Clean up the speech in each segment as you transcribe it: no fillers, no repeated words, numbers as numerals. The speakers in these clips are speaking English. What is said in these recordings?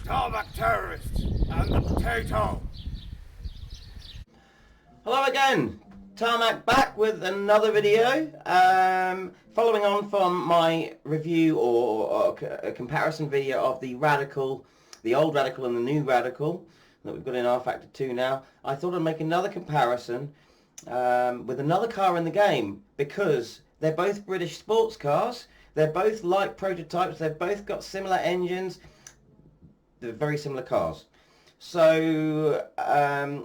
Tarmac terrorists and the potato. Hello again, Tarmac back with another video. Following on from my review or a comparison video of the Radical, the old Radical and the new Radical that we've got in Rfactor 2 now, I thought I'd make another comparison with another car in the game, because they're both British sports cars, they're both light prototypes, they've both got similar engines, they're very similar cars. So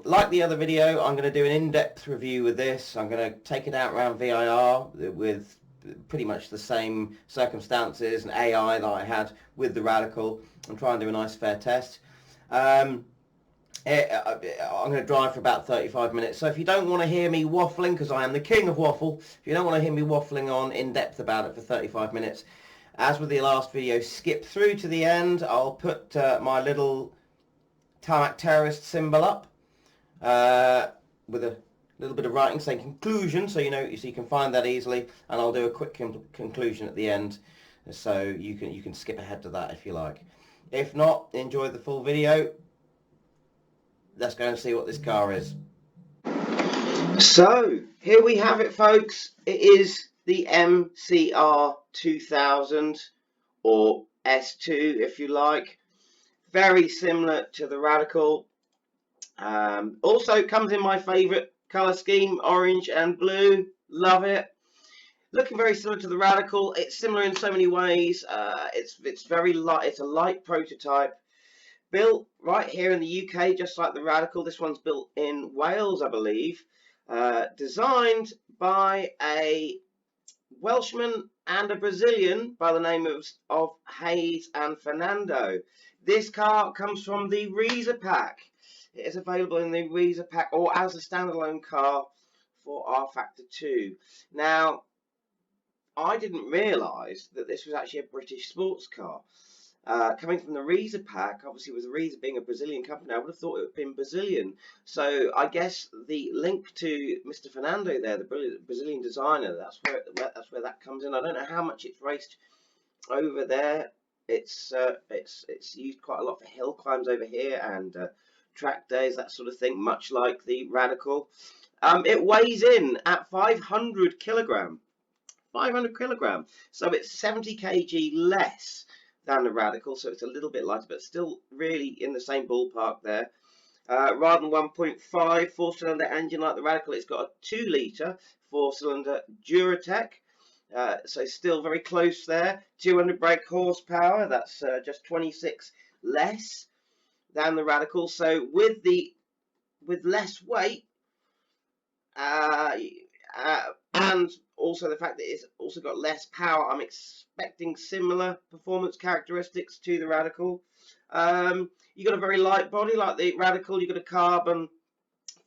like the other video, I'm going to do an in-depth review with this. I'm going to take it out around VIR with pretty much the same circumstances and AI that I had with the Radical, and try and do a nice fair test. I'm going to drive for about 35 minutes, so if you don't want to hear me waffling, because I am the king of waffle, if you don't want to hear me waffling on in depth about it for 35 minutes, as with the last video, skip through to the end. I'll put my little Tarmac terrorist symbol up with a little bit of writing saying conclusion, so you know, so you can find that easily, and I'll do a quick conclusion at the end, so you can skip ahead to that if you like. If not, enjoy the full video. Let's go and see what this car is. So here we have it, folks. It is the MCR 2000, or S2 if you like. Very similar to the Radical. Also comes in my favourite colour scheme, orange and blue. Love it. Looking very similar to the Radical. It's similar in so many ways. It's very light. It's a light prototype, built right here in the UK, just like the Radical. This one's built in Wales, I believe. Designed by a Welshman and a Brazilian by the name of Hayes and Fernando. This car comes from the Reza pack. It is available in the Reza pack or as a standalone car for Rfactor 2. Now, I didn't realise that this was actually a British sports car. Coming from the Reza pack, obviously with Reza being a Brazilian company, I would have thought it would have been Brazilian. So I guess the link to Mr. Fernando there, the Brazilian designer, that's where that comes in. I don't know how much it's raced over there. It's used quite a lot for hill climbs over here and track days, that sort of thing, much like the Radical. It weighs in at 500 kilogram. 500 kilogram. So it's 70 kg less than the Radical, so it's a little bit lighter, but still really in the same ballpark there. Rather than 1.5 4-cylinder engine like the Radical, it's got a 2-litre 4-cylinder Duratec, so still very close there. 200 brake horsepower, that's just 26 less than the Radical. So with less weight, and also the fact that it's also got less power, I'm expecting similar performance characteristics to the Radical. You've got a very light body like the Radical. You've got a carbon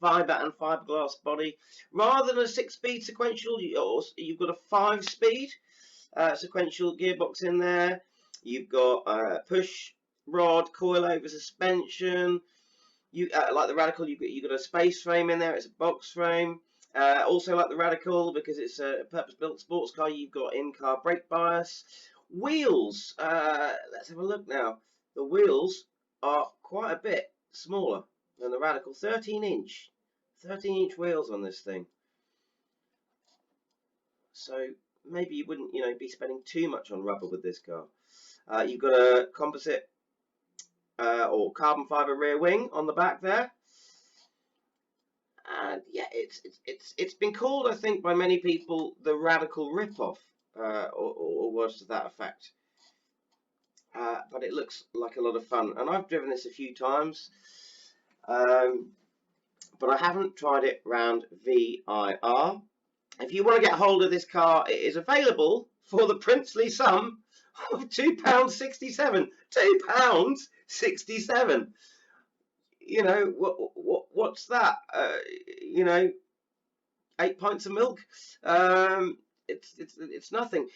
fibre and fiberglass body. Rather than a 6-speed sequential, you've got a 5-speed sequential gearbox in there. You've got push rod, coilover suspension. Like the Radical, you've got a space frame in there. It's a box frame. Also like the Radical, because it's a purpose-built sports car, you've got in-car brake bias. Wheels, let's have a look now. The wheels are quite a bit smaller than the Radical. 13-inch wheels on this thing. So maybe you wouldn't, be spending too much on rubber with this car. You've got a composite or carbon fibre rear wing on the back there. And yeah, it's been called, I think, by many people the Radical rip-off, or words to that effect. But it looks like a lot of fun, and I've driven this a few times, but I haven't tried it round VIR. If you want to get hold of this car, it is available for the princely sum of £2.67. £2.67. What's that? 8 pints of milk. It's nothing.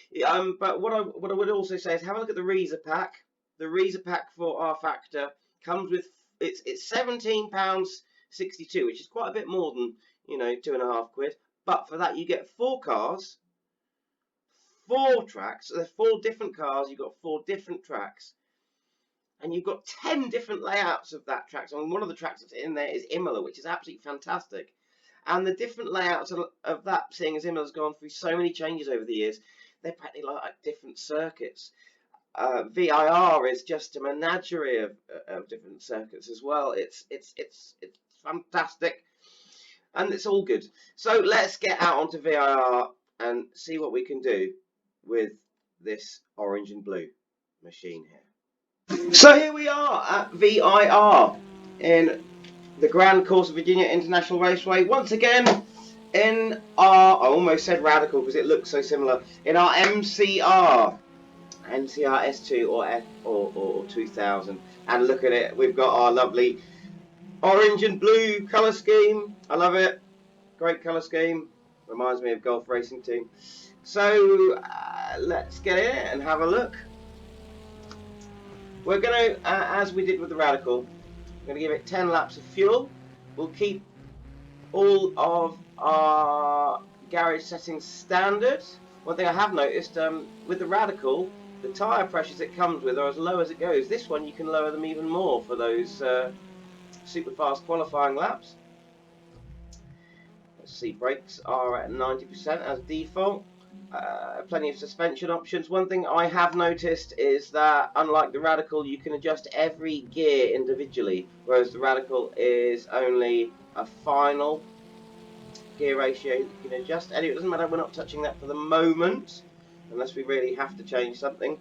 But what I would also say is have a look at the Reza pack. The Reza pack for Rfactor comes with it's £17.62, which is quite a bit more than £2.5 quid. But for that you get 4 cars, 4 tracks. So there's 4 different cars. You've got 4 different tracks. and you've got 10 different layouts of that track. So one of the tracks that's in there is Imola, which is absolutely fantastic. And the different layouts of that, seeing as Imola's gone through so many changes over the years, they're practically like different circuits. VIR is just a menagerie of different circuits as well. It's fantastic, and it's all good. So let's get out onto VIR and see what we can do with this orange and blue machine here. So here we are at VIR in the Grand Course of Virginia International Raceway, once again in our, I almost said Radical because it looks so similar, in our MCR S2 or 2000, and look at it, we've got our lovely orange and blue colour scheme. I love it, great colour scheme, reminds me of Golf Racing Team. So let's get in and have a look. We're going to, as we did with the Radical, we're going to give it 10 laps of fuel. We'll keep all of our garage settings standard. One thing I have noticed with the Radical, the tyre pressures it comes with are as low as it goes. This one you can lower them even more for those super fast qualifying laps. Let's see, brakes are at 90% as default. Plenty of suspension options. One thing I have noticed is that unlike the Radical, you can adjust every gear individually, whereas the Radical is only a final gear ratio you can adjust. Anyway, it doesn't matter, we're not touching that for the moment unless we really have to change something.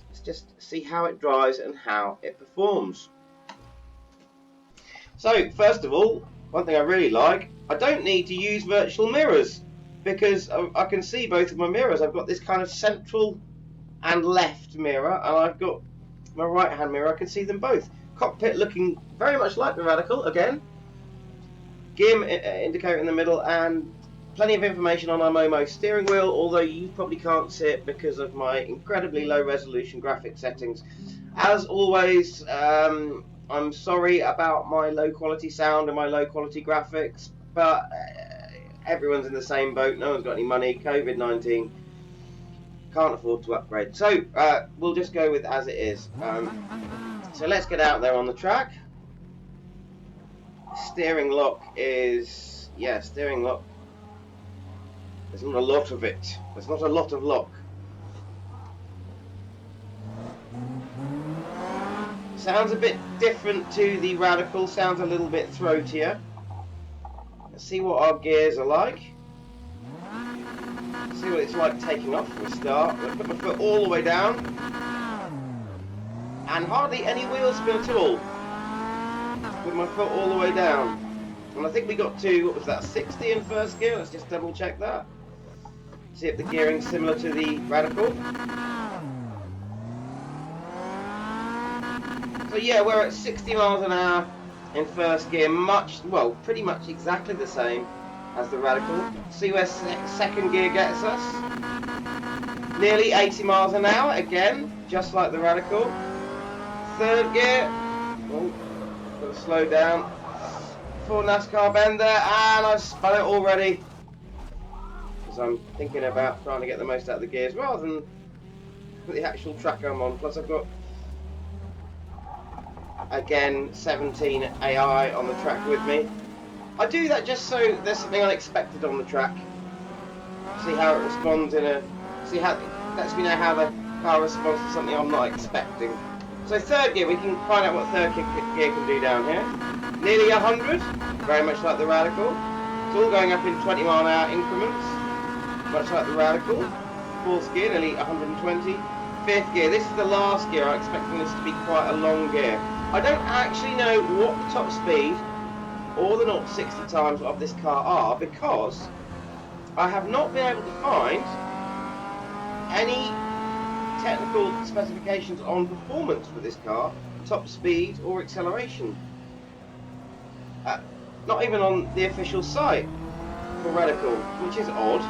Let's just see how it drives and how it performs. So first of all, one thing I really like, I don't need to use virtual mirrors because I can see both of my mirrors. I've got this kind of central and left mirror, and I've got my right hand mirror. I can see them both. Cockpit looking very much like the Radical again. Gear indicator in the middle, and plenty of information on our Momo steering wheel, although you probably can't see it because of my incredibly low resolution graphic settings. As always, I'm sorry about my low quality sound and my low quality graphics, but everyone's in the same boat. No one's got any money. COVID-19, can't afford to upgrade. So we'll just go with as it is. So let's get out there on the track. Steering lock is, yeah, steering lock. There's not a lot of it. There's not a lot of lock. Sounds a bit different to the Radical. Sounds a little bit throatier. Let's see what our gears are like. See what it's like taking off for a start. I'll put my foot all the way down. And hardly any wheel spin at all. With my foot all the way down. And I think we got to, what was that, 60 in first gear? Let's just double check that. See if the gearing's similar to the Radical. So yeah, we're at 60 miles an hour in first gear, pretty much exactly the same as the Radical. See where second gear gets us. Nearly 80 miles an hour, again, just like the Radical. Third gear, got to slow down. Full NASCAR bend there, and I've spun it already. Because I'm thinking about trying to get the most out of the gears rather than the actual track I'm on. Plus I've got, again, 17 AI on the track with me. I do that just so there's something unexpected on the track. See how it responds lets me know how the car responds to something I'm not expecting. So third gear, we can find out what third gear can do down here. Nearly 100, very much like the Radical. It's all going up in 20 mile an hour increments, much like the Radical. Fourth gear, nearly 120. Fifth gear, this is the last gear. I'm expecting this to be quite a long gear. I don't actually know what the top speed or the 0 to 60 times of this car are because I have not been able to find any technical specifications on performance for this car, top speed or acceleration. Not even on the official site for Radical, which is odd.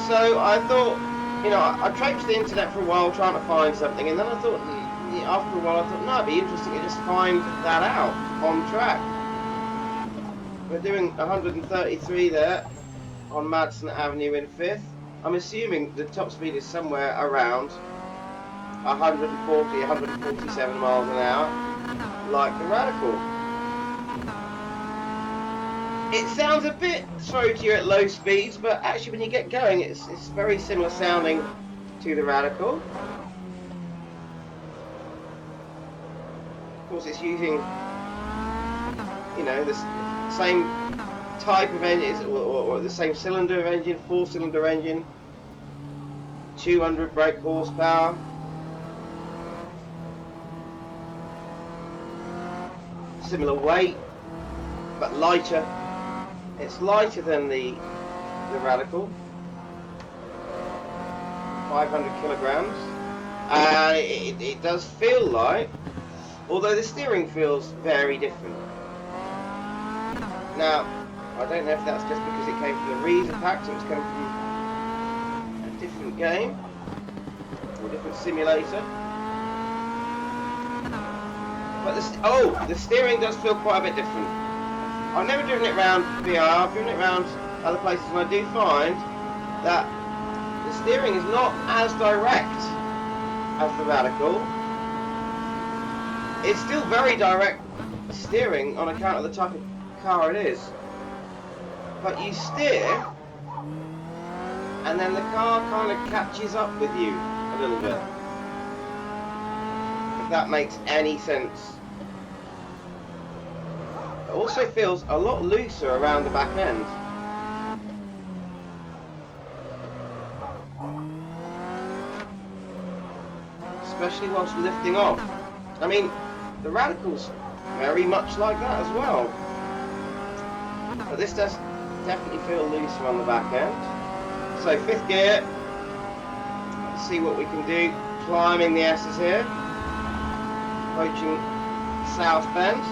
So I thought, you know, I traipsed the internet for a while trying to find something, and then I thought, after a while, I thought, no, it'd be interesting to just find that out on track. We're doing 133 there on Madison Avenue in 5th. I'm assuming the top speed is somewhere around 140, 147 miles an hour, like the Radical. It sounds a bit throatier at low speeds, but actually when you get going, it's very similar sounding to the Radical. Of course, it's using, you know, the same type of engine, or the same cylinder engine, 4-cylinder engine, 200 brake horsepower. Similar weight, but lighter. It's lighter than the Radical, 500 kilograms. It does feel like, although the steering feels very different. Now, I don't know if that's just because it came from the Reason pack, so it's come from a different game, or a different simulator. But the steering does feel quite a bit different. I've never driven it around VR, I've driven it around other places, and I do find that the steering is not as direct as the Radical. It's still very direct steering on account of the type of car it is. But you steer, and then the car kind of catches up with you a little bit. If that makes any sense. It also feels a lot looser around the back end. Especially whilst lifting off. I mean, the Radical's very much like that as well. But this does definitely feel looser on the back end. So 5th gear. Let's see what we can do. Climbing the S's here. Approaching South Bend.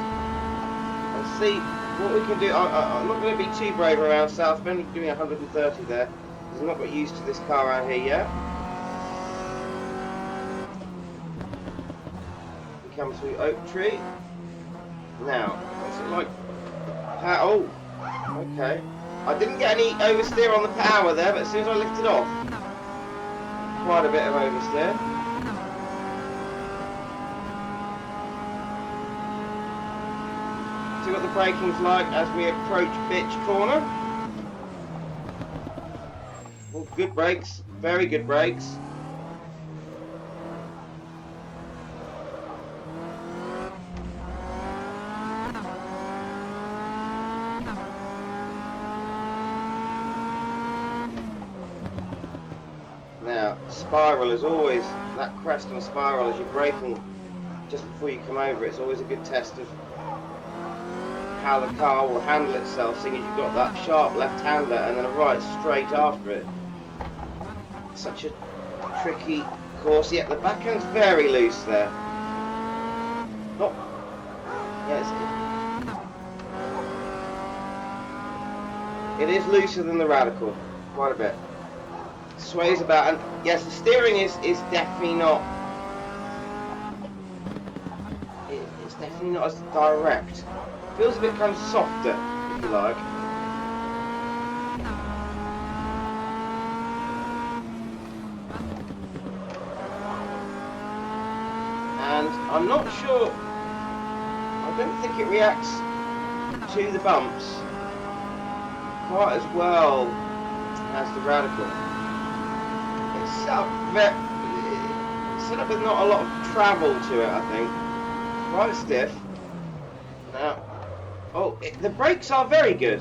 And see what we can do. I'm not going to be too brave around South Bend. We're doing 130 there. Because I'm not got used to this car around here yet. We come through Oak Tree. Now, what's it like? Oh, okay. I didn't get any oversteer on the power there, but as soon as I lifted off, quite a bit of oversteer. See what the braking's like as we approach Britsh corner. Well, good brakes, very good brakes. Now, spiral is always, that crest on spiral as you're braking just before you come over, it's always a good test of how the car will handle itself, seeing as you've got that sharp left-hander and then a right straight after it. Such a tricky course. Yeah, the back end's very loose there. Not, yeah, it is looser than the Radical, quite a bit. Sways about, and yes, the steering is definitely not. It's definitely not as direct. Feels a bit kind of softer, if you like. And I'm not sure. I don't think it reacts to the bumps quite as well as the Radical. Set up with not a lot of travel to it, I think. Quite stiff. Now, oh, the brakes are very good.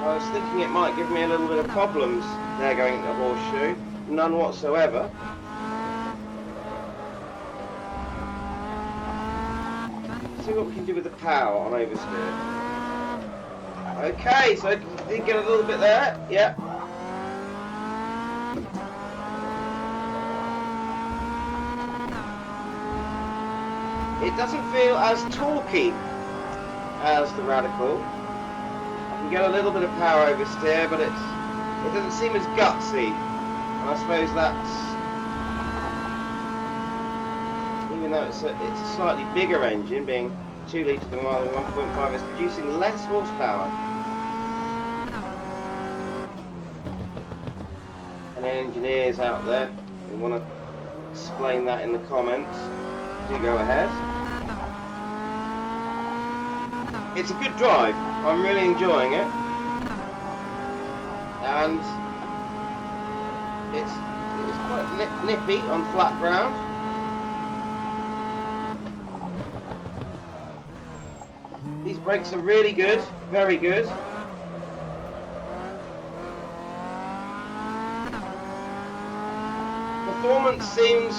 I was thinking it might give me a little bit of problems there going into Horseshoe. None whatsoever. Let's see what we can do with the power on oversteer. Okay, so did get a little bit there, yeah. It doesn't feel as torquey as the Radical. I can get a little bit of power oversteer, but it doesn't seem as gutsy. And I suppose that's, even though it's a slightly bigger engine, being 2 litres than 1.5, it's producing less horsepower. And then engineers out there who want to explain that in the comments, do go ahead. It's a good drive. I'm really enjoying it, and it's quite nippy on flat ground. These brakes are really good, very good. Performance seems,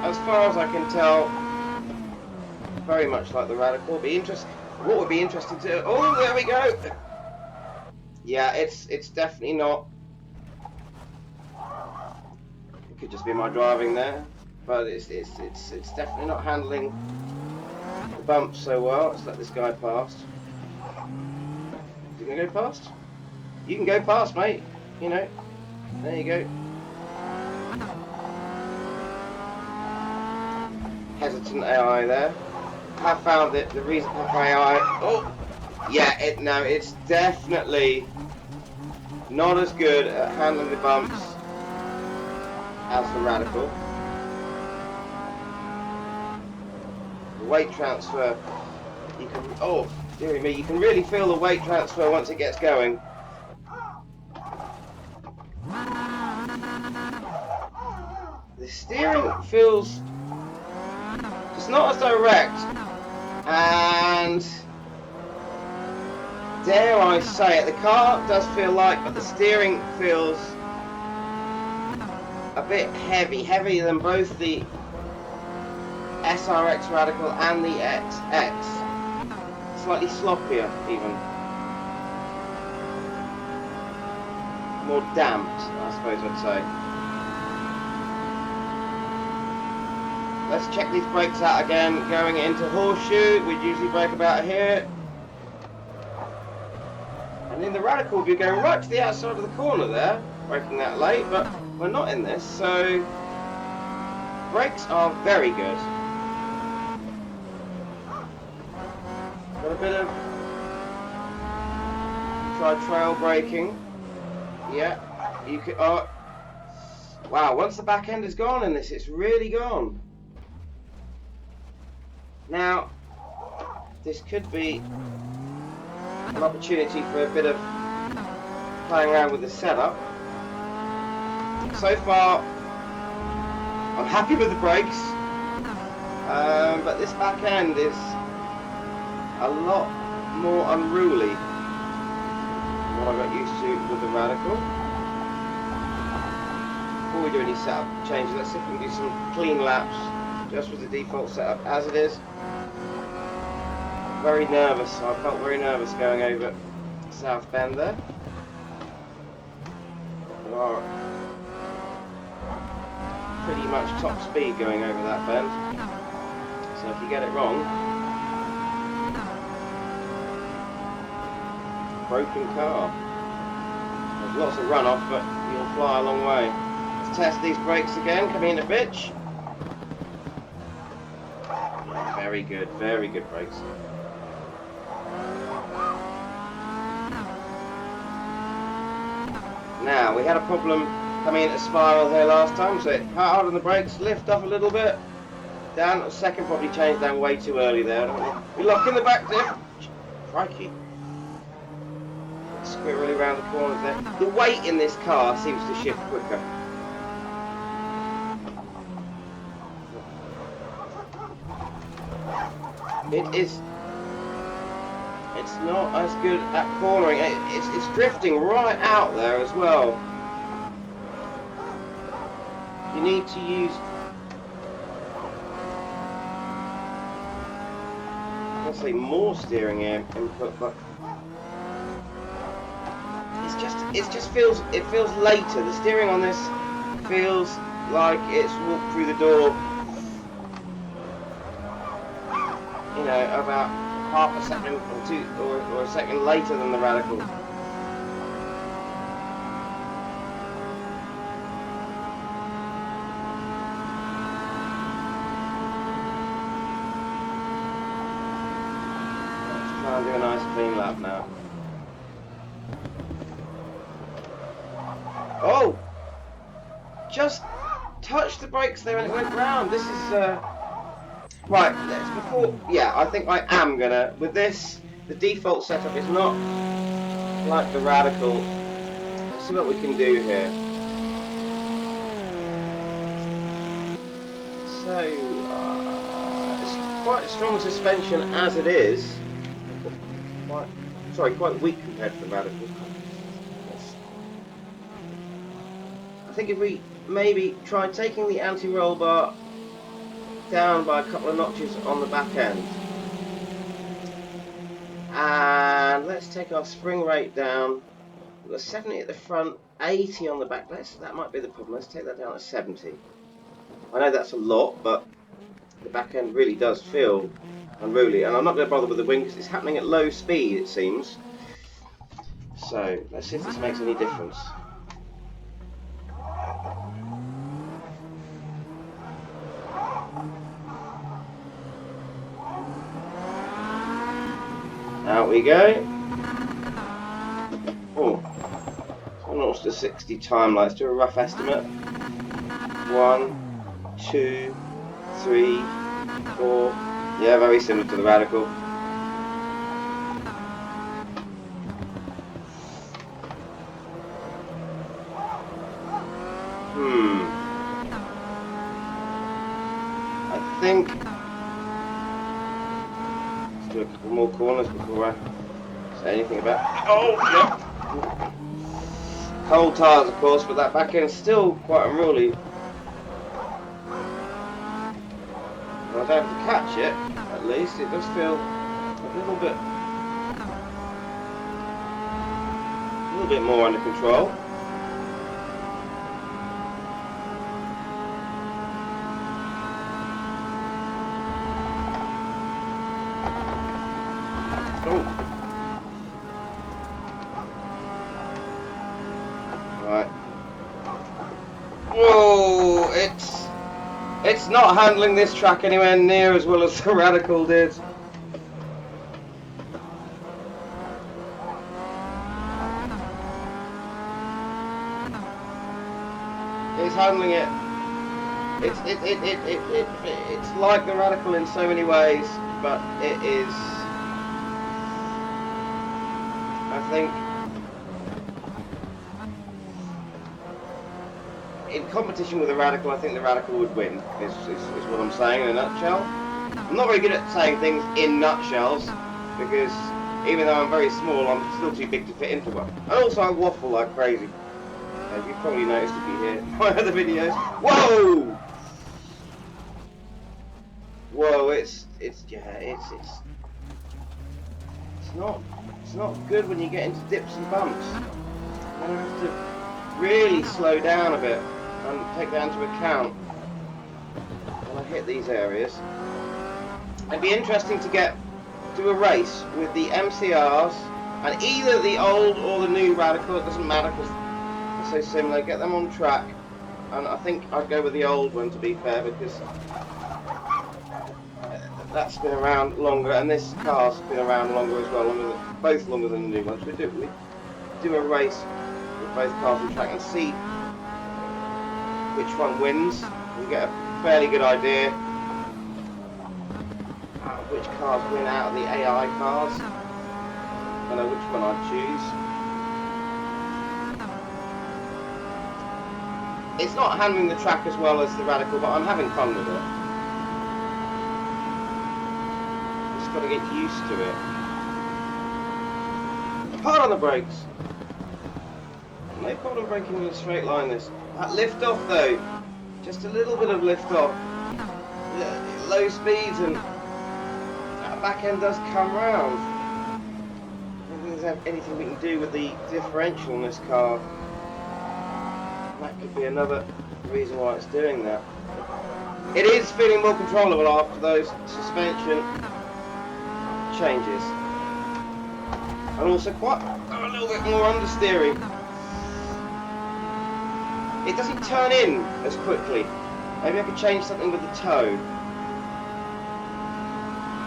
as far as I can tell, very much like the Radical. What would be interesting to... Oh, there we go! Yeah, it's definitely not... It could just be my driving there, but it's definitely not handling the bumps so well. Let's let this guy past. Is he gonna go past? You can go past, mate. You know. There you go. Hesitant AI there. I have found that the reason for AI... Oh! Yeah, it's definitely not as good at handling the bumps as the Radical. The weight transfer, you can... Oh, dearie me, you can really feel the weight transfer once it gets going. The steering feels... It's not as direct, and dare I say it, the car does feel light, but the steering feels a bit heavier than both the SRX Radical and the XX. Slightly sloppier even. More damped, I suppose I'd say. Let's check these brakes out again. Going into horseshoe, we'd usually brake about here. And in the Radical, we'd be going right to the outside of the corner there, braking that late, but we're not in this, so brakes are very good. Got a bit of trail braking. Yeah, you could. Oh, wow! Once the back end is gone in this, it's really gone. Now, this could be an opportunity for a bit of playing around with the setup. So far, I'm happy with the brakes, but this back end is a lot more unruly than what I got used to with the Radical. Before we do any setup changes, let's see if we can do some clean laps just with the default setup as it is. Very nervous. I felt very nervous going over South Bend there. We are pretty much top speed going over that bend. So if you get it wrong, broken car. There's lots of runoff, but you'll fly a long way. Let's test these brakes again. Coming into Britsh. Yeah, very good brakes. Now, we had a problem coming into spiral here last time, so hard on the brakes, lift off a little bit, down, a second probably changed down way too early there. We lock in the back diff. Crikey. Square really around the corners there. The weight in this car seems to shift quicker. It's not as good at cornering. It's drifting right out there as well. You need to use, let's say, more steering input, but it feels later. The steering on this feels like it's walked through the door, you know, about half a second or two, or a second later than the Radical. Let's try and do a nice clean lap now. Oh! just touched the brakes there and it went round. This is right. I think I am gonna. With this, the default setup is not like the Radical. Let's see what we can do here. So it's quite a strong suspension as it is. Quite weak compared to the Radical. I think if we maybe try taking the anti-roll bar down by a couple of notches on the back end, and let's take our spring rate down. We've got 70 at the front, 80 on the back. That might be the problem. Let's take that down to 70. I know that's a lot, but the back end really does feel unruly, and I'm not going to bother with the wing because it's happening at low speed, it seems. So let's see if this makes any difference. Out we go. Oh, almost a 60 time. Let's do a rough estimate. 1, 2, 3, 4. Yeah, very similar to the Radical. I think let's do a couple more corners before I say anything about. Oh, yeah. Cold tires, of course, but that back end is still quite unruly. I don't have to catch it, at least. It does feel a little bit more under control. Oh. Right. Whoa! It's not handling this track anywhere near as well as the Radical did. It's handling it. It's like the Radical in so many ways, but it is. I think in competition with the Radical, I think the Radical would win, is what I'm saying in a nutshell. I'm not very good at saying things in nutshells, because even though I'm very small, I'm still too big to fit into one. And also I waffle like crazy. As you've probably noticed if you hear my other videos. Whoa! Whoa, it's not good when you get into dips and bumps. You have to really slow down a bit and take that into account when I hit these areas. It'd be interesting to do a race with the MCRs and either the old or the new Radical. It doesn't matter because they're so similar. Get them on track, and I think I'd go with the old one, to be fair, because that's been around longer, and this car's been around longer as well, both longer than the new ones. We do a race with both cars on track and see which one wins. We get a fairly good idea of which cars win out of the AI cars. I know which one I'd choose. It's not handling the track as well as the Radical, but I'm having fun with it. Just got to get used to it. Hard on the brakes. No problem braking in a straight line. That lift off though, just a little bit of lift off. Low speeds and that back end does come round. I don't think there's anything we can do with the differential in this car. That could be another reason why it's doing that. It is feeling more controllable after those suspension changes, and also quite a little bit more understeering. It doesn't turn in as quickly. Maybe I could change something with the toe.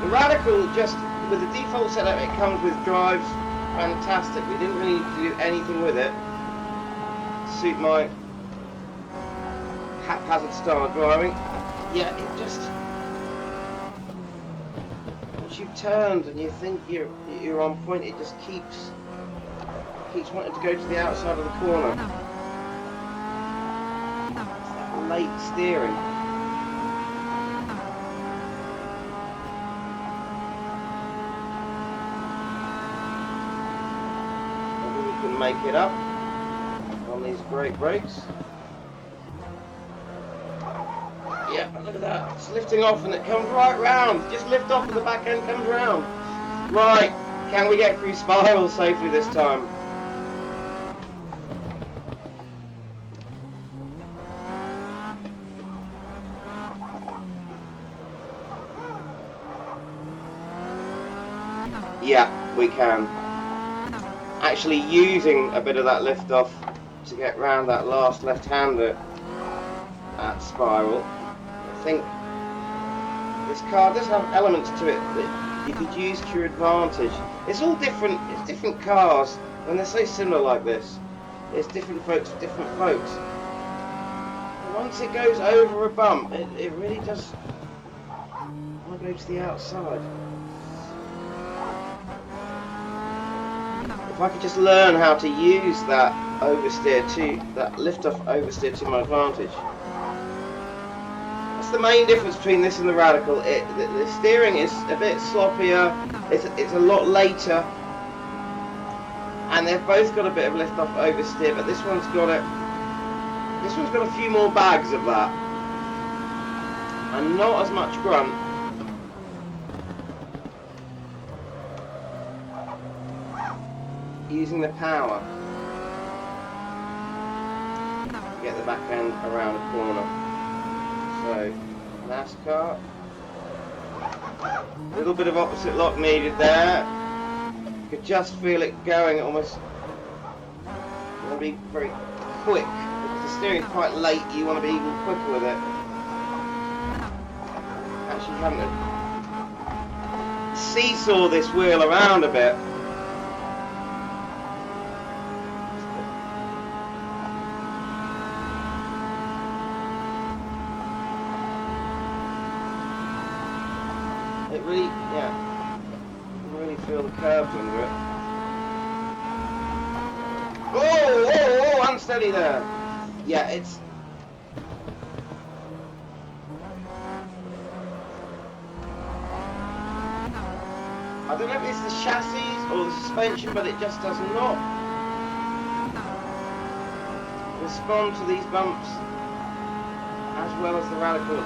The Radical, just with the default setup it comes with, drives fantastic. We didn't really need to do anything with it to suit my haphazard style of driving. Yeah, it just, once you've turned and you think you're on point, it just keeps wanting to go to the outside of the corner. It's that late steering. Maybe we can make it up on these brake brakes. Yeah, look at that. It's lifting off and it comes right round. Just lift off and the back end comes round. Right, can we get through spirals safely this time? Yeah, we can. Actually using a bit of that lift off to get round that last left-hander at spiral. I think this car does have elements to it that you could use to your advantage. It's all different, it's different cars, when they're so similar like this. It's different folks for different folks. And once it goes over a bump, it really does want to go to the outside. If I could just learn how to use that oversteer that lift-off oversteer to my advantage. The main difference between this and the Radical. The steering is a bit sloppier, it's a lot later, and they've both got a bit of lift off oversteer, but this one's got a few more bags of that and not as much grunt. Using the power to get the back end around a corner. So, NASCAR, a little bit of opposite lock needed there. You could just feel it going almost. You want to be very quick because the steering is quite late. You want to be even quicker with it. Actually, having to seesaw this wheel around a bit. It really, yeah, you can really feel the curves under it. Oh, unsteady there. Yeah, it's. I don't know if it's the chassis or the suspension, but it just does not respond to these bumps as well as the Radical.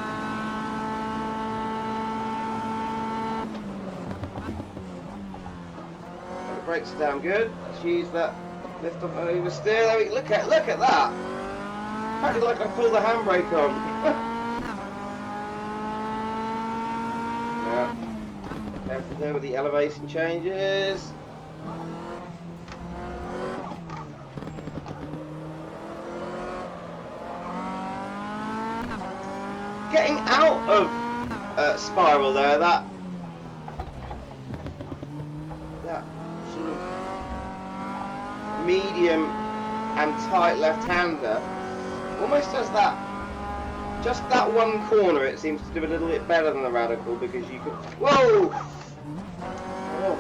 Brakes are damn good. Let's use that lift off oversteer. There we look at that. Practically like I pulled the handbrake on. Yeah. Careful there with the elevation changes. Getting out of spiral there, that sort of medium and tight left-hander almost does that, just that one corner it seems to do a little bit better than the Radical, because you could, whoa! Oh.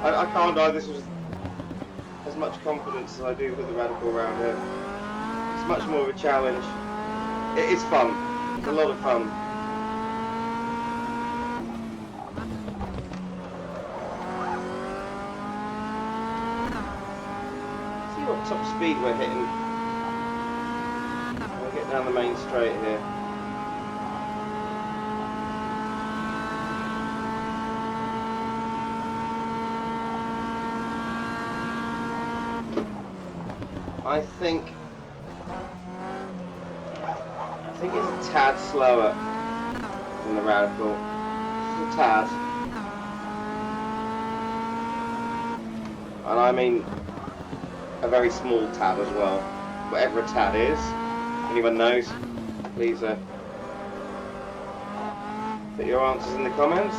I can't die this with as much confidence as I do with the Radical around here. It's much more of a challenge. It is fun. It's a lot of fun. See what top speed we're hitting. We'll get down the main straight here. I think it's a tad slower than the Radical. Just a tad. And I mean a very small tad as well. Whatever a tad is. Anyone knows? Please put your answers in the comments.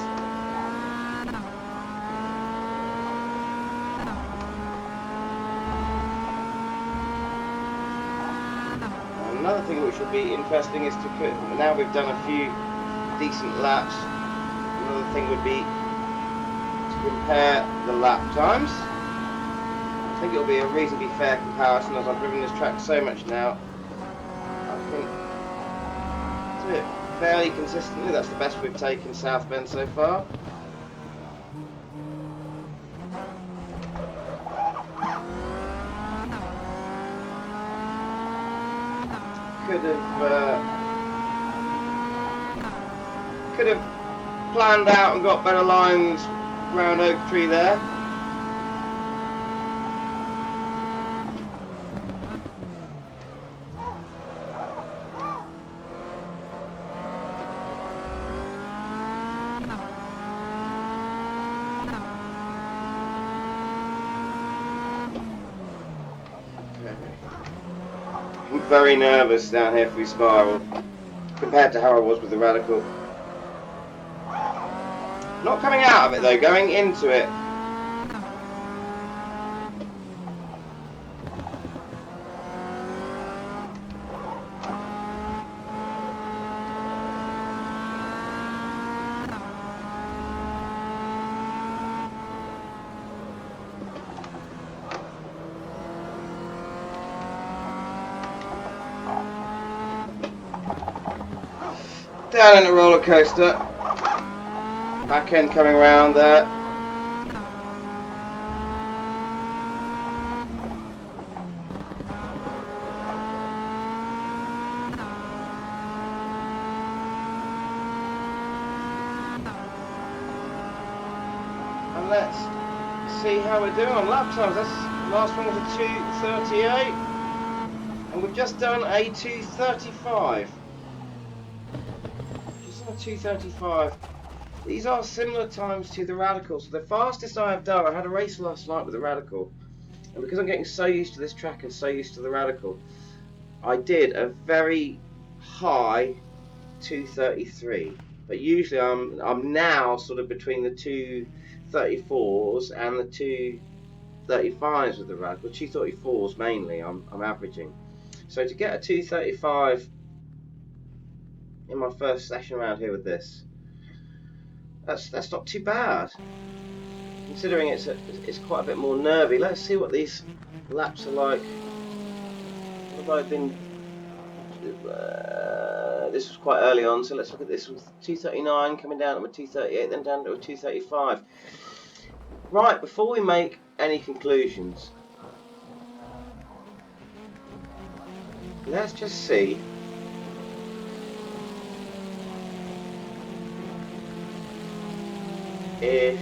Another thing which will be interesting is to put, now we've done a few decent laps, another thing would be to compare the lap times. I think it'll be a reasonably fair comparison, as I've driven this track so much now. I think do it fairly consistently. That's the best we've taken South Bend so far. Could have planned out and got better lines round Oak Tree there. I'm very nervous down here through Spiral compared to how I was with the Radical. Not coming out of it though, going into it. Down in the roller coaster. Back end coming around there. And let's see how we're doing on lap times. That's, the last one was a 2:38. And we've just done a 2:35. 2:35. These are similar times to the Radical. So the fastest I have done, I had a race last night with the Radical, and because I'm getting so used to this track and so used to the Radical, I did a very high 2:33. But usually I'm now sort of between the 2:34s and the 2:35s with the Radical. 2:34s mainly. I'm averaging. So to get a 2:35 in my first session around here with this, that's not too bad, considering it's quite a bit more nervy. Let's see what these laps are like. What have I been? This was quite early on, so let's look at this with 2:39 coming down to a 2:38, then down to a 2:35. Right, before we make any conclusions, let's just see if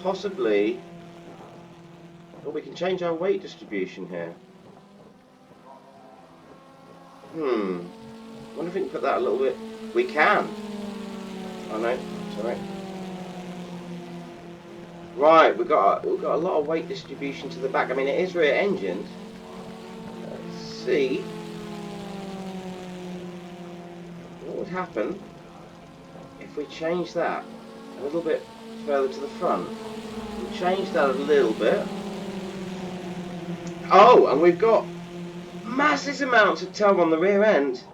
possibly, well, we can change our weight distribution here. I wonder if we can put that a little bit. We can. Oh no, sorry. Right, we've got a lot of weight distribution to the back. I mean, it is rear engined. Let's see what would happen if we change that a little bit further to the front. We'll change that a little bit. Oh, and we've got massive amounts of tub on the rear end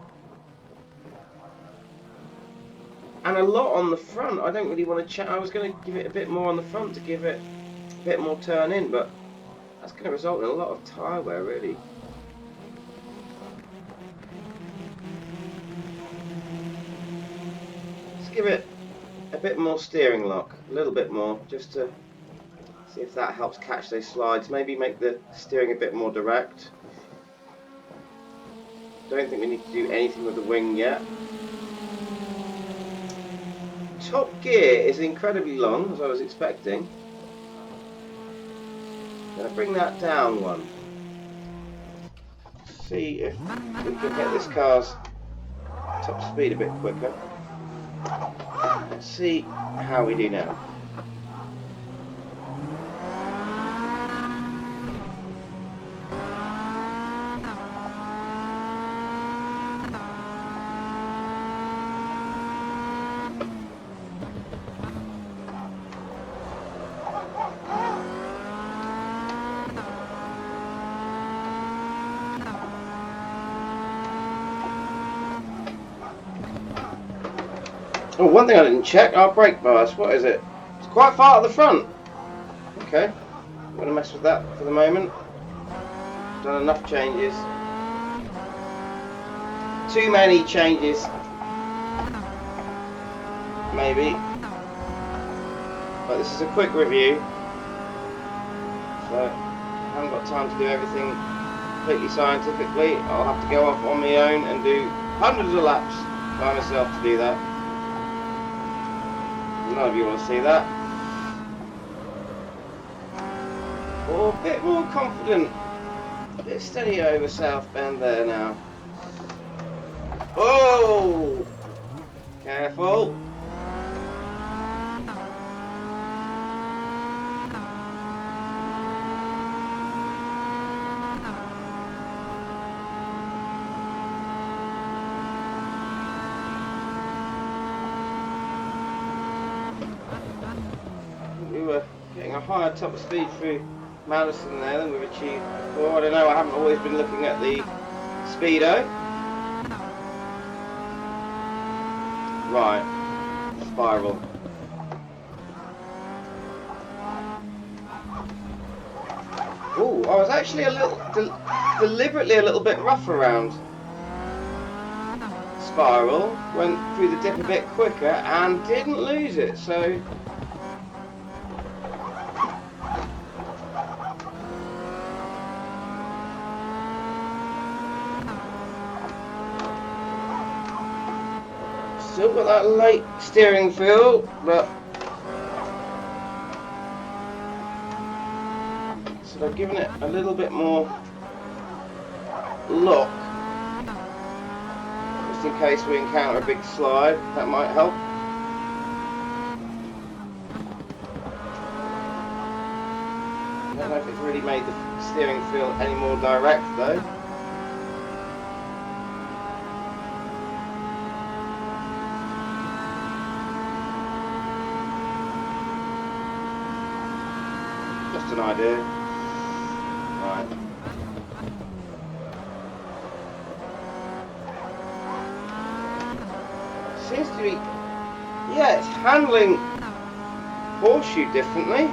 and a lot on the front. I don't really want to change. I was going to give it a bit more on the front to give it a bit more turn in, but that's going to result in a lot of tyre wear, really. Let's give it a bit more steering lock, a little bit more, just to see if that helps catch those slides. Maybe make the steering a bit more direct. Don't think we need to do anything with the wing yet. Top gear is incredibly long, as I was expecting. I'm going to bring that down one. See if we can get this car's top speed a bit quicker. Let's see how we do now. Oh, one thing I didn't check, our brake bias. What is it? It's quite far at the front. Okay, I'm going to mess with that for the moment. Done enough changes. Too many changes, maybe. But this is a quick review, so I haven't got time to do everything completely scientifically. I'll have to go off on my own and do hundreds of laps by myself to do that. None of you want to see that. Or a bit more confident. A bit steady over South Bend there now. Oh! Careful. We were getting a higher top speed through Madison there than we've achieved before. I don't know, I haven't always been looking at the speedo. Right, spiral. Ooh, I was actually a little deliberately a little bit rough around spiral. Went through the dip a bit quicker and didn't lose it. So still got that late steering feel, but so I've given it a little bit more lock, just in case we encounter a big slide. That might help. I don't know if it's really made the steering feel any more direct though. Just an idea. Right. Seems to be, yeah, it's handling horseshoe differently.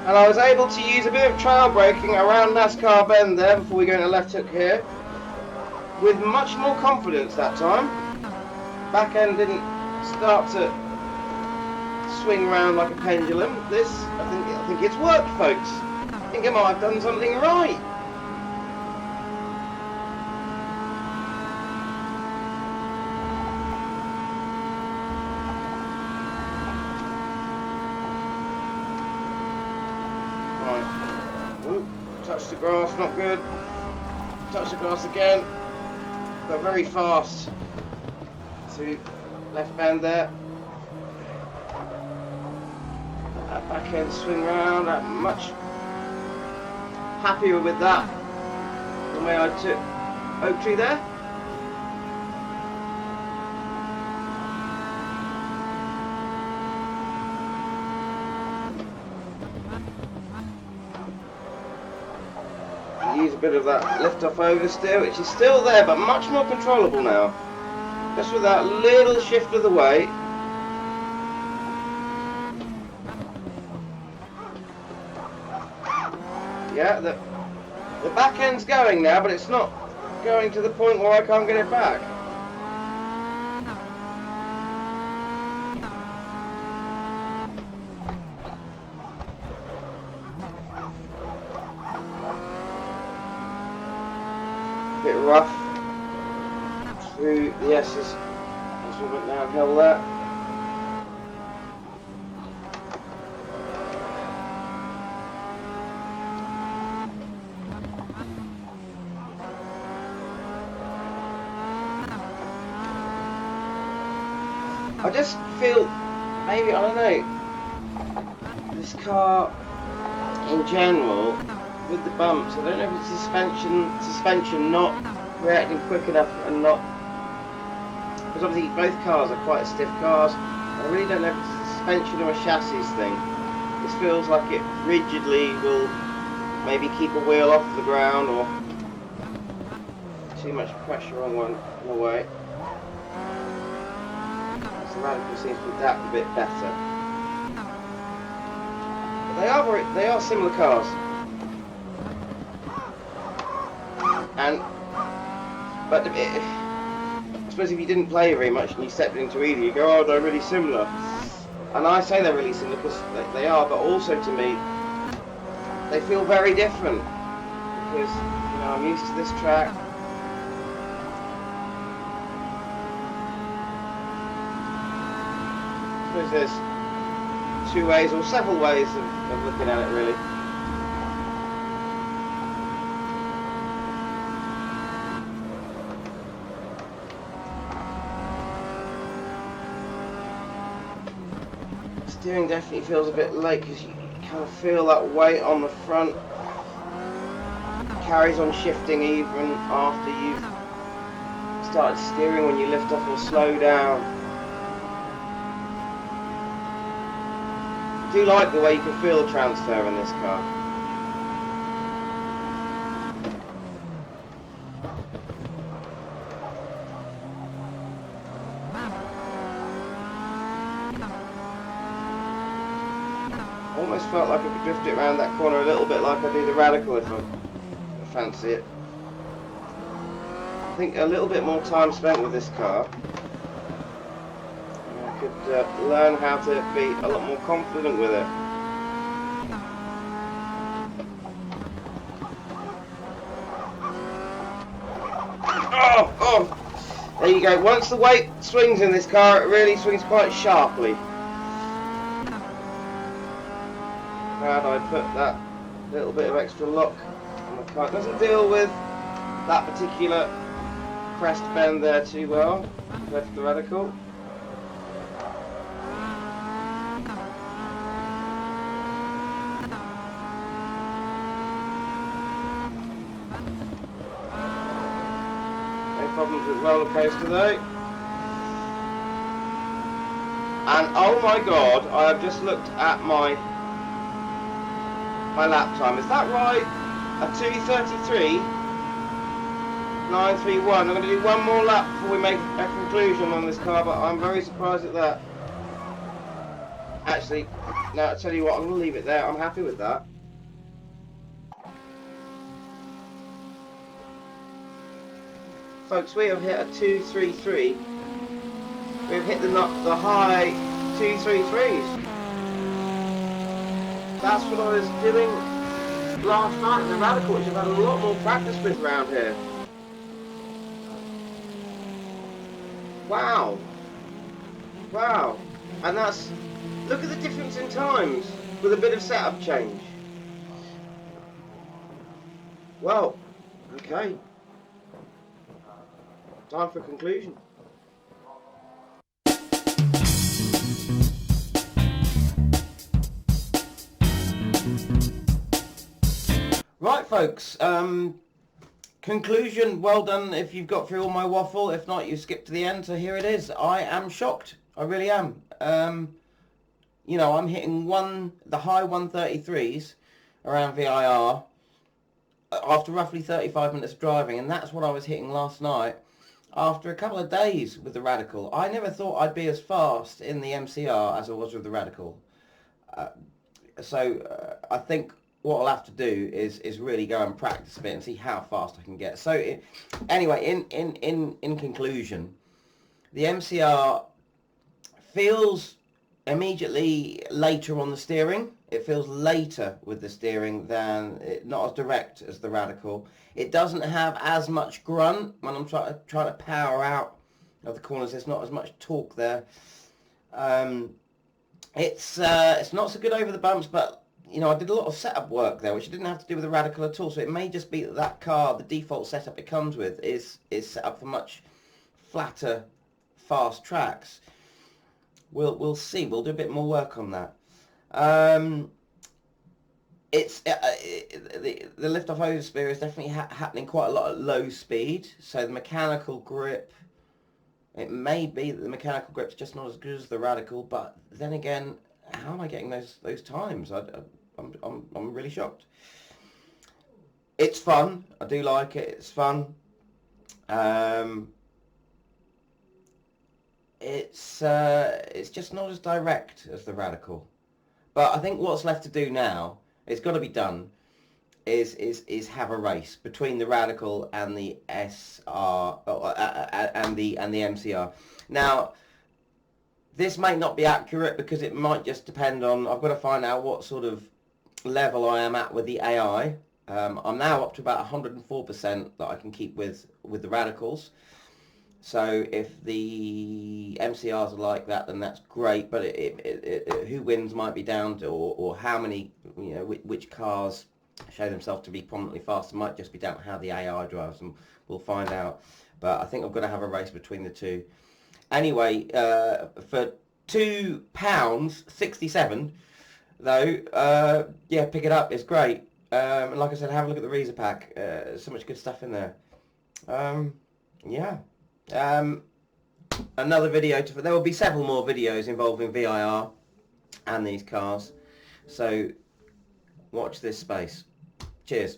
And I was able to use a bit of trail braking around NASCAR Bend there before we go into left hook here, with much more confidence that time. Back end didn't start to swing round like a pendulum. This, I think it's worked, folks. I think I might have done something right. Right. Ooh, touch the grass, not good. Touch the grass again. Go very fast to left bend there. That back end swing round, I'm much happier with that the way I took Oak Tree there. Use a bit of that lift off oversteer, which is still there but much more controllable now. Just with that little shift of the weight. Yeah, the back end's going now, but it's not going to the point where I can't get it back. Bit rough through the S's as we went downhill there. I just feel, maybe, I don't know, this car in general, with the bumps, I don't know if it's suspension not reacting quick enough and not, because obviously both cars are quite stiff cars. I really don't know if it's a suspension or a chassis thing. This feels like it rigidly will maybe keep a wheel off the ground or too much pressure on one in a way. The Radical seems to adapt a bit better. But they are similar cars. But I suppose if you didn't play very much and you stepped into either, you go, oh, they're really similar. And I say they're really similar because they are, but also to me, they feel very different. Because, you know, I'm used to this track. I suppose there's two ways or several ways of looking at it really. Steering definitely feels a bit late because you kind of feel that weight on the front. Carries on shifting even after you've started steering when you lift off or slow down. I do like the way you can feel the transfer in this car. Almost felt like I could drift it around that corner a little bit like I do the Radical if I fancy it. I think a little bit more time spent with this car, I could learn how to be a lot more confident with it. Oh! There you go. Once the weight swings in this car, it really swings quite sharply. Glad I put that little bit of extra lock on the car. It doesn't deal with that particular crest bend there too well compared to the Radical. No problems with roller coaster though. And oh my god, I have just looked at my lap time. Is that right? A 2:33.931. I'm going to do one more lap before we make a conclusion on this car, but I'm very surprised at that. Actually, no, I'll tell you what, I'm going to leave it there. I'm happy with that. Folks, we have hit a 2:33. We've hit the high 2:33s. That's what I was doing last night in the Radical, which I've had a lot more practice with around here. Wow. Wow. And that's, look at the difference in times with a bit of setup change. Well, okay. Time for conclusion. Right, folks, conclusion, well done if you've got through all my waffle. If not, you skip to the end, so here it is. I am shocked. I really am. You know, I'm hitting the high 133s around VIR after roughly 35 minutes of driving, and that's what I was hitting last night after a couple of days with the Radical. I never thought I'd be as fast in the MCR as I was with the Radical. So I think what I'll have to do is really go and practice a bit and see how fast I can get. So anyway, in conclusion, the MCR feels immediately later on the steering. It feels later with the steering than, not as direct as the Radical. It doesn't have as much grunt when I'm trying to power out of the corners. There's not as much torque there. It's not so good over the bumps, but you know, I did a lot of setup work there, which I didn't have to do with the Radical at all. So it may just be that that car, the default setup it comes with, is set up for much flatter, fast tracks. We'll see. We'll do a bit more work on that. It's the lift-off oversteer is definitely happening quite a lot at low speed. So the mechanical grip, it may be that the mechanical grip's just not as good as the Radical, but then again, how am I getting those times? I'm really shocked. It's fun. I do like it. It's fun. It's just not as direct as the Radical. But I think what's left to do now, it's got to be done, is have a race between the Radical and the SR and the MCR. Now, this might not be accurate because it might just depend on. I've got to find out what sort of level I am at with the AI. I'm now up to about 104% that I can keep with the Radicals. So if the MCRs are like that, then that's great. But who wins might be down to, or how many, you know, which cars show themselves to be prominently faster might just be down to how the AI drives, and we'll find out. But I think I've got to have a race between the two. Anyway, for £2.67 though, yeah, pick it up. It's great. And like I said, have a look at the Reaser pack. So much good stuff in there. Yeah. Another video there will be several more videos involving VIR and these cars, so watch this space. Cheers.